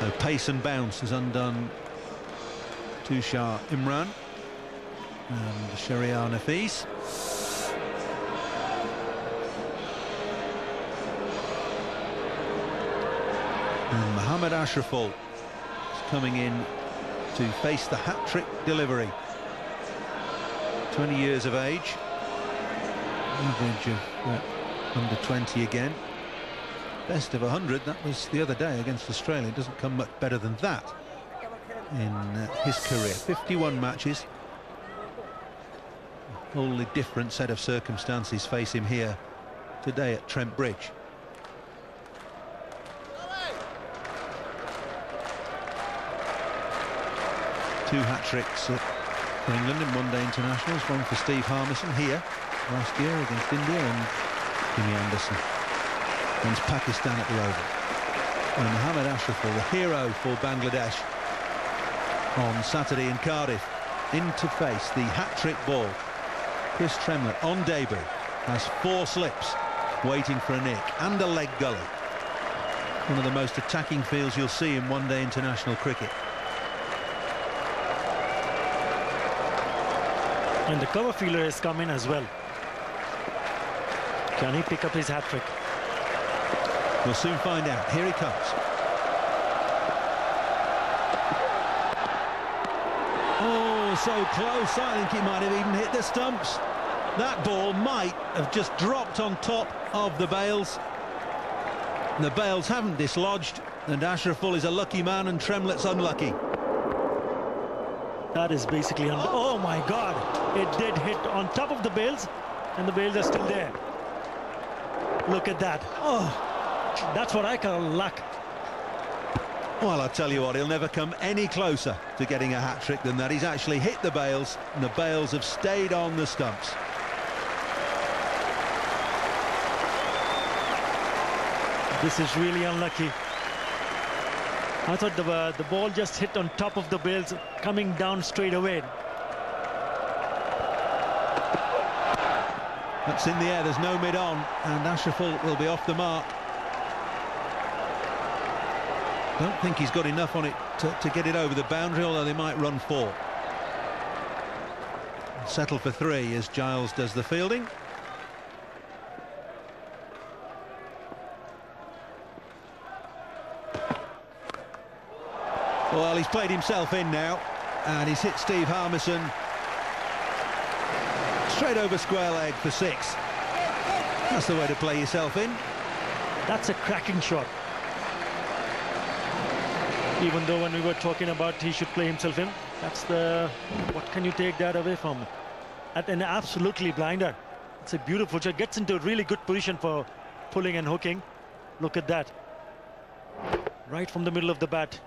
So pace and bounce has undone Tushar Imran and Shahriar Nafees. And Mohammad Ashraful is coming in to face the hat-trick delivery. 20 years of age, average of under 20 again. Best of 100, that was the other day against Australia. It doesn't come much better than that in his career. 51 matches. A wholly different set of circumstances face him here today at Trent Bridge. Two hat-tricks for England in one-day internationals, one for Steve Harmison here last year against India, and Jimmy Anderson against Pakistan at the Oval. And Mohammad Ashraful, the hero for Bangladesh on Saturday in Cardiff, in to face the hat-trick ball. Chris Tremlett on debut has 4 slips waiting for a nick and a leg gully. One of the most attacking fields you'll see in one-day international cricket. And the cover fielder has come in as well. Can he pick up his hat-trick? We'll soon find out. Here he comes. Oh, so close. I think he might have even hit the stumps. That ball might have just dropped on top of the bails. The bails haven't dislodged, and Ashraful is a lucky man and Tremlett's unlucky. That is basically... Oh, my God. It did hit on top of the bails, and the bails are still there. Look at that. Oh, that's what I call luck. Well, I'll tell you what, he'll never come any closer to getting a hat-trick than that. He's actually hit the bails, and the bails have stayed on the stumps. This is really unlucky. I thought the ball just hit on top of the bails, coming down straight away. That's in the air, there's no mid-on, and Ashraful will be off the mark. Don't think he's got enough on it to get it over the boundary, although they might run 4. Settle for 3 as Giles does the fielding. Well, he's played himself in now, and he's hit Steve Harmison straight over square leg for 6. That's the way to play yourself in. That's a cracking shot. Even though when we were talking about he should play himself in, that's the... What can you take that away from? At an absolutely blinder. It's a beautiful shot. Gets into a really good position for pulling and hooking. Look at that. Right from the middle of the bat.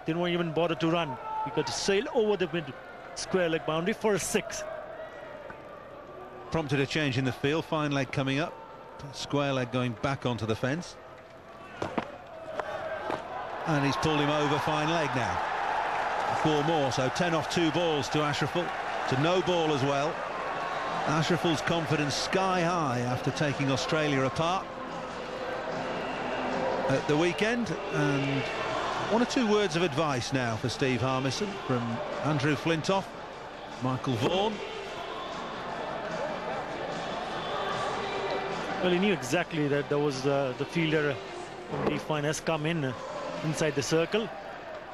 Didn't even bother to run. He got to sail over the mid square leg boundary for a 6. Prompted a change in the field. Fine leg coming up. Square leg going back onto the fence. And he's pulled him over. Fine leg now. 4 more, so 10 off 2 balls to Ashraful. To no ball as well. Ashraful's confidence sky high after taking Australia apart at the weekend. And 1 or 2 words of advice now for Steve Harmison from Andrew Flintoff, Michael Vaughan. Well, he knew exactly that there was the fielder from the fine has come in inside the circle.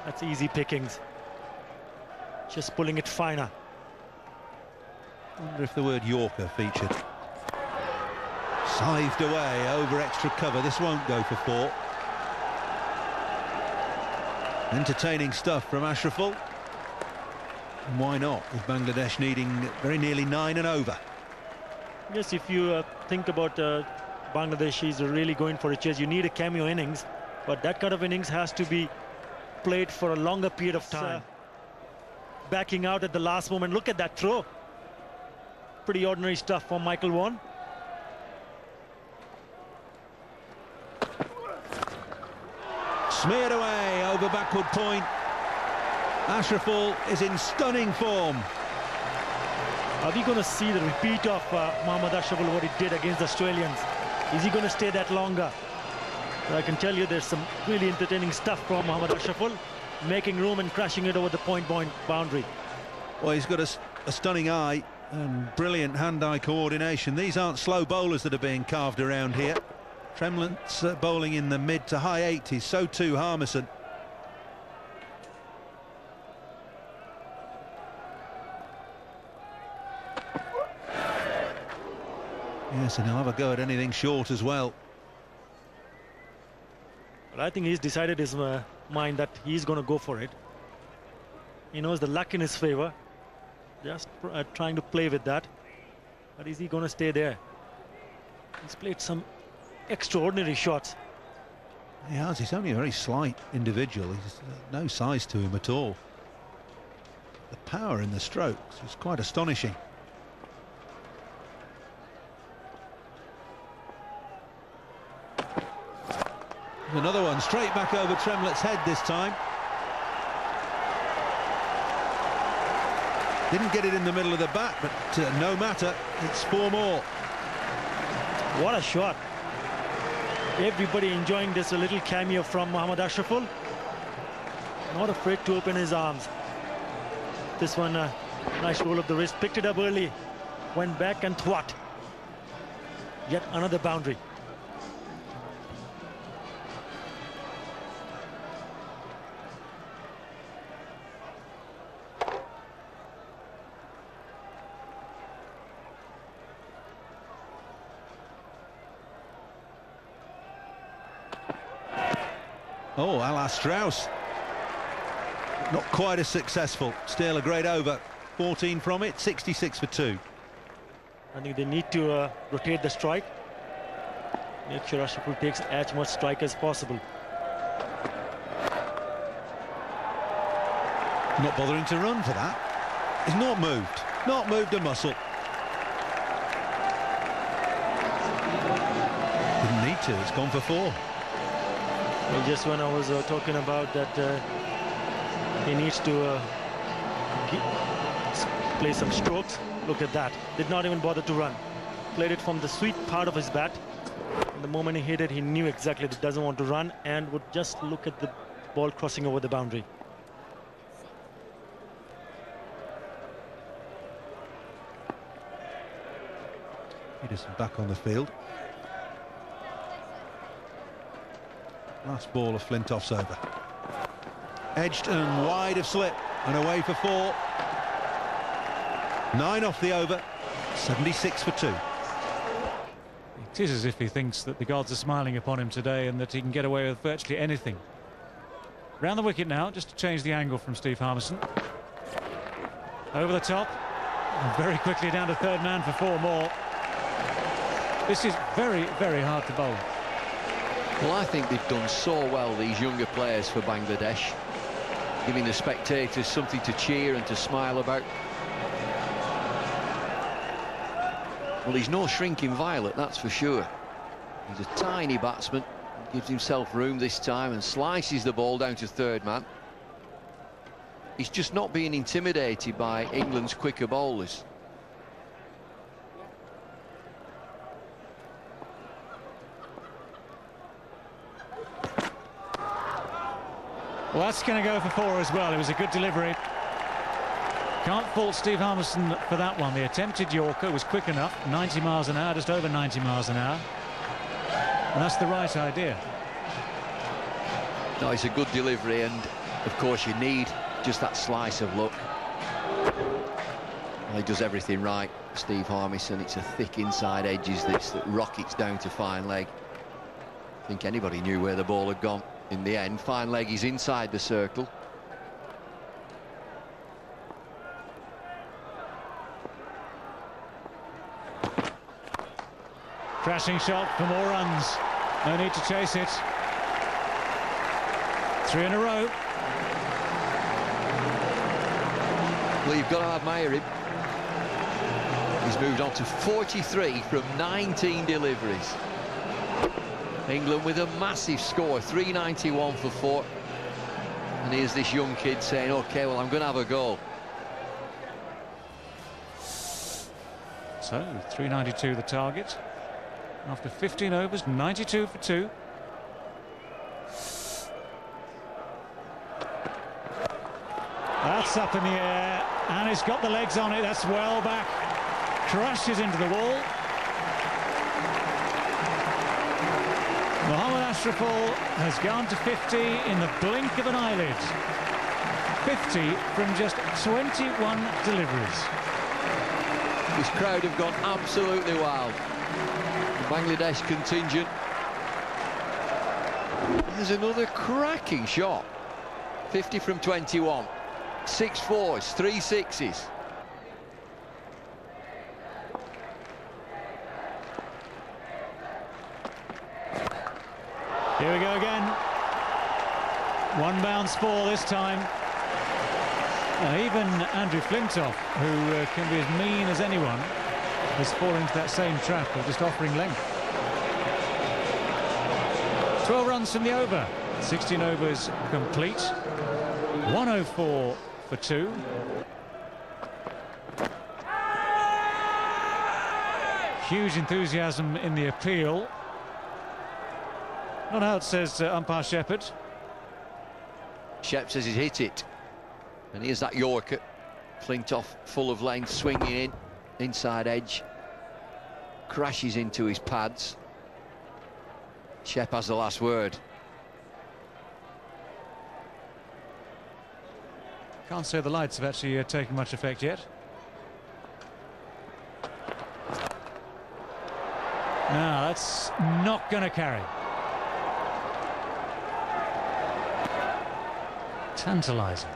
That's easy pickings. Just pulling it finer. I wonder if the word Yorker featured. Scythed away over extra cover. This won't go for 4. Entertaining stuff from Ashraful. And why not, with Bangladesh needing very nearly 9 and over. Yes, if you think about Bangladeshis are really going for a chase, you need a cameo innings, but that kind of innings has to be played for a longer period of time. Backing out at the last moment. Look at that throw. Pretty ordinary stuff from Michael Vaughan. Smeared away over backward point. Ashraful is in stunning form. Are we going to see the repeat of Mohammad Ashraful, what he did against the Australians? Is he going to stay that longer? But I can tell you there's some really entertaining stuff from Mohammad Ashraful, making room and crashing it over the point boundary. Well, he's got a stunning eye and brilliant hand-eye coordination. These aren't slow bowlers that are being carved around here. Tremlett's bowling in the mid to high 80s, so too Harmison. Yes, and he'll have a go at anything short as well. But I think he's decided his mind that he's going to go for it. He knows the luck in his favor. Just trying to play with that. But is he going to stay there? He's played some extraordinary shots. He has. He's only a very slight individual. He's no size to him at all. The power in the strokes is quite astonishing. Another one straight back over Tremlett's head this time. Didn't get it in the middle of the bat, but no matter, it's 4 more. What a shot. Everybody enjoying this, a little cameo from Mohammad Ashraful. Not afraid to open his arms. This one, nice roll of the wrist, picked it up early, went back and thwart. Yet another boundary. Oh, Alas Strauss. Not quite as successful. Still a great over. 14 from it, 66 for 2. I think they need to rotate the strike. Make sure Ashraful takes as much strike as possible. Not bothering to run for that. He's not moved. Not moved a muscle. Didn't need to. It's gone for 4. Well, just when I was talking about that, he needs to play some strokes. Look at that. Did not even bother to run. Played it from the sweet part of his bat. And the moment he hit it, he knew exactly that he doesn't want to run and would just look at the ball crossing over the boundary. Peterson back on the field. Last ball of Flintoff's over. Edged and wide of slip and away for 4. 9 off the over, 76 for 2. It is as if he thinks that the gods are smiling upon him today and that he can get away with virtually anything. Round the wicket now, just to change the angle from Steve Harmison. Over the top, and very quickly down to third man for 4 more. This is very, very hard to bowl. Well, I think they've done so well, these younger players for Bangladesh, giving the spectators something to cheer and to smile about. Well, he's no shrinking violet, that's for sure. He's a tiny batsman, gives himself room this time and slices the ball down to third man. He's just not being intimidated by England's quicker bowlers. Well, that's going to go for 4 as well. It was a good delivery. Can't fault Steve Harmison for that one. The attempted Yorker was quick enough, 90 miles an hour, just over 90 miles an hour. And that's the right idea. No, it's a good delivery, and of course you need just that slice of luck. Well, he does everything right, Steve Harmison. It's a thick inside edges this that rockets down to fine leg. I think anybody knew where the ball had gone. In the end, fine leg is inside the circle. Crashing shot for more runs. No need to chase it. 3 in a row. Well, you've got to admire him. He's moved on to 43 from 19 deliveries. England with a massive score, 391 for 4. And here's this young kid saying, OK, well, I'm going to have a go. So, 392 the target. After 15 overs, 92 for 2. That's up in the air, and it's got the legs on it. That's well back. Crashes into the wall. Mohammad Ashraful has gone to 50 in the blink of an eyelid. 50 from just 21 deliveries. This crowd have gone absolutely wild. The Bangladesh contingent. There's another cracking shot. 50 from 21. 6 fours, 3 sixes. Here we go again. One bounce ball this time. Even Andrew Flintoff, who can be as mean as anyone, has fallen into that same trap of just offering length. 12 runs from the over. 16 overs complete. 104 for 2. Huge enthusiasm in the appeal. Not out, says umpire Shepherd. Shep says he's hit it. And here's that Yorker. Flintoff full of length, swinging in. Inside edge. Crashes into his pads. Shep has the last word. Can't say the lights have actually taken much effect yet. No, that's not going to carry. Tantalising.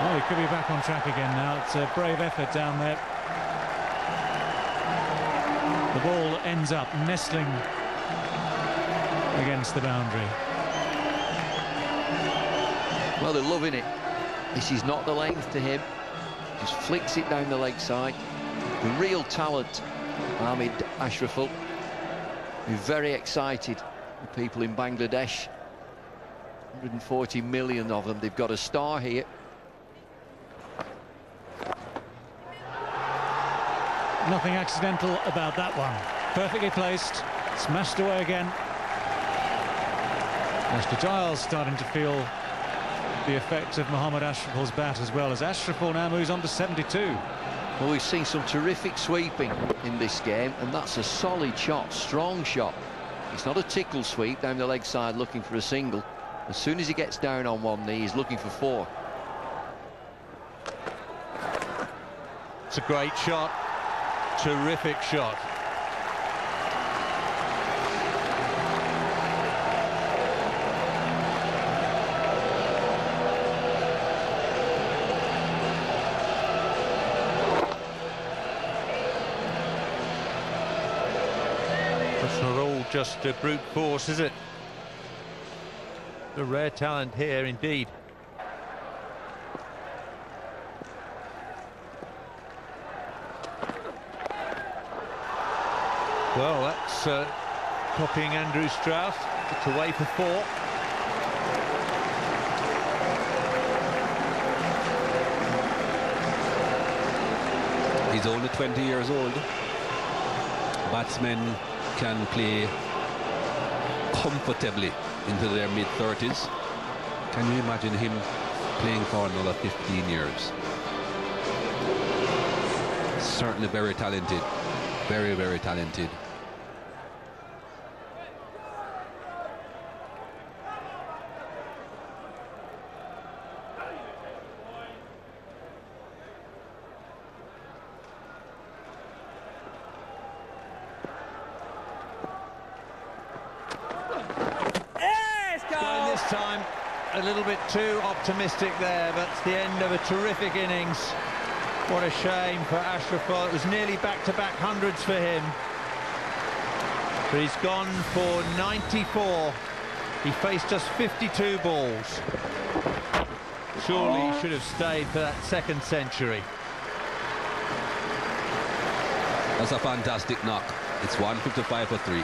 Well, he could be back on track again now. It's a brave effort down there. The ball ends up nestling against the boundary. Well, they're loving it. This is not the length to him. Just flicks it down the leg side. The real talent, Ahmed Ashraful. We're very excited. The people in Bangladesh, 140 million of them. They've got a star here. Nothing accidental about that one. Perfectly placed. Smashed away again. Mr. Giles starting to feel the effect of Mohammad Ashraful's bat as well, as Ashraful now moves on to 72. Well, we've seen some terrific sweeping in this game, and that's a solid shot, strong shot. It's not a tickle sweep down the leg side looking for a single. As soon as he gets down on one knee, he's looking for 4. It's a great shot. Terrific shot. It's not all just brute force, is it? A rare talent here indeed. Well, that's copying Andrew Strauss. It's away for 4. He's only 20 years old. Batsmen can play comfortably into their mid-30s. Can you imagine him playing for another 15 years? Certainly very talented. Very, very talented. Going this time a little bit too optimistic there, but it's the end of a terrific innings. What a shame for Ashraful. It was nearly back-to-back hundreds for him. But he's gone for 94. He faced just 52 balls. Surely he should have stayed for that second century. That's a fantastic knock. It's 155 for 3.